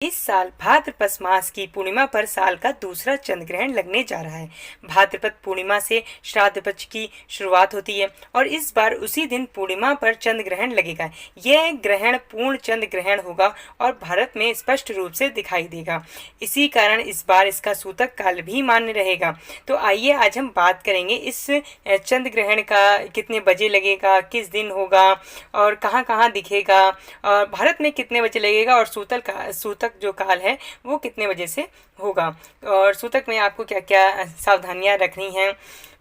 इस साल भाद्रपद मास की पूर्णिमा पर साल का दूसरा चंद्र ग्रहण लगने जा रहा है। भाद्रपद पूर्णिमा से श्राद्ध पक्ष की शुरुआत होती है और इस बार उसी दिन पूर्णिमा पर चंद्र ग्रहण लगेगा। यह ग्रहण पूर्ण चंद्र ग्रहण होगा और भारत में स्पष्ट रूप से दिखाई देगा। इसी कारण इस बार इसका सूतक काल भी मान्य रहेगा। तो आइए आज हम बात करेंगे इस चंद्र ग्रहण का कितने बजे लगेगा, किस दिन होगा और कहाँ कहाँ दिखेगा और भारत में कितने बजे लगेगा और सूतक जो काल है वो कितने बजे से होगा और सूतक में आपको क्या क्या सावधानियां रखनी हैं।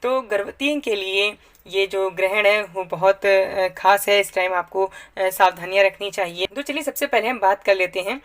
तो गर्भवती के लिए ये जो ग्रहण है वो बहुत खास है। इस टाइम आपको सावधानियां रखनी चाहिए। तो चलिए सबसे पहले हम बात कर लेते हैं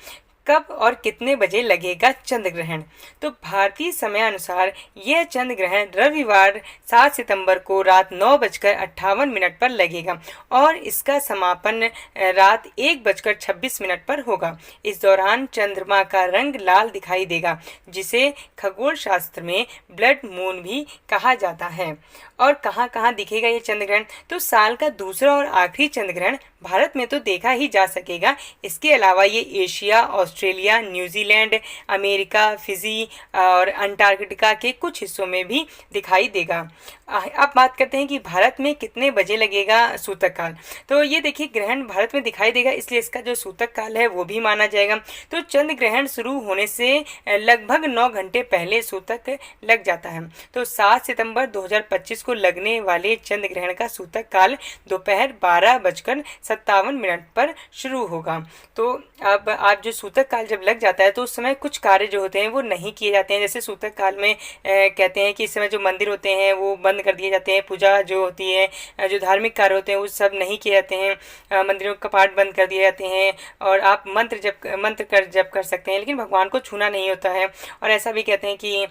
कब और कितने बजे लगेगा चंद्र ग्रहण। तो भारतीय समय अनुसार यह चंद्र ग्रहण रविवार 7 सितंबर को रात 9:58 पर लगेगा और इसका समापन रात 1:26 पर होगा। इस दौरान चंद्रमा का रंग लाल दिखाई देगा, जिसे खगोल शास्त्र में ब्लड मून भी कहा जाता है। और कहाँ कहाँ दिखेगा ये चंद्र ग्रहण? तो साल का दूसरा और आखिरी चंद्र ग्रहण भारत में तो देखा ही जा सकेगा। इसके अलावा ये Asia, Australia, New Zealand, America, Fiji और अंटार्कटिका के कुछ हिस्सों में भी दिखाई देगा। अब बात करते हैं कि भारत में कितने बजे लगेगा सूतक काल। तो ये देखिए ग्रहण भारत में दिखाई देगा, इसलिए इसका जो सूतक काल है वो भी माना जाएगा। तो चंद्र ग्रहण शुरू होने से लगभग 9 घंटे पहले सूतक लग जाता है। तो 7 सितंबर 2025 को लगने वाले चंद्र ग्रहण का सूतक काल दोपहर 12:57 पर शुरू होगा। तो अब आप जो सूतक काल जब लग जाता है तो उस समय कुछ कार्य जो होते हैं वो नहीं किए जाते हैं। जैसे सूतक काल में कहते हैं कि इस समय जो मंदिर होते हैं वो बंद कर दिए जाते हैं, पूजा जो होती है, जो धार्मिक कार्य होते हैं वो सब नहीं किए जाते हैं, मंदिरों का कपाट बंद कर दिए जाते हैं और आप मंत्र जप कर सकते हैं, लेकिन भगवान को छूना नहीं होता है। और ऐसा भी कहते हैं कि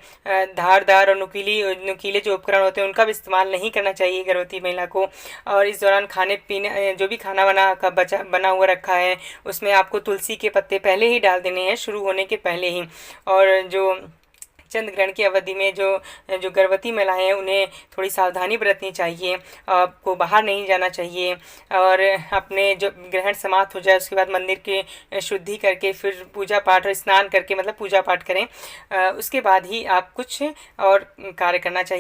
धारदार और नुकीले जो उपकरण होते हैं उनका भी इस्तेमाल नहीं करना चाहिए गर्भवती महिला को। और इस दौरान खाने पीने जो भी खाना बना हुआ रखा है उसमें आपको तुलसी के पत्ते पहले ही डाल देने हैं शुरू होने के पहले ही। और जो चंद्र ग्रहण की अवधि में जो गर्भवती महिलाएं हैं उन्हें थोड़ी सावधानी बरतनी चाहिए, आपको बाहर नहीं जाना चाहिए और अपने जो ग्रहण समाप्त हो जाए उसके बाद मंदिर की शुद्धि करके फिर पूजा पाठ और स्नान करके मतलब पूजा पाठ करें, उसके बाद ही आप कुछ और कार्य करना चाहिए।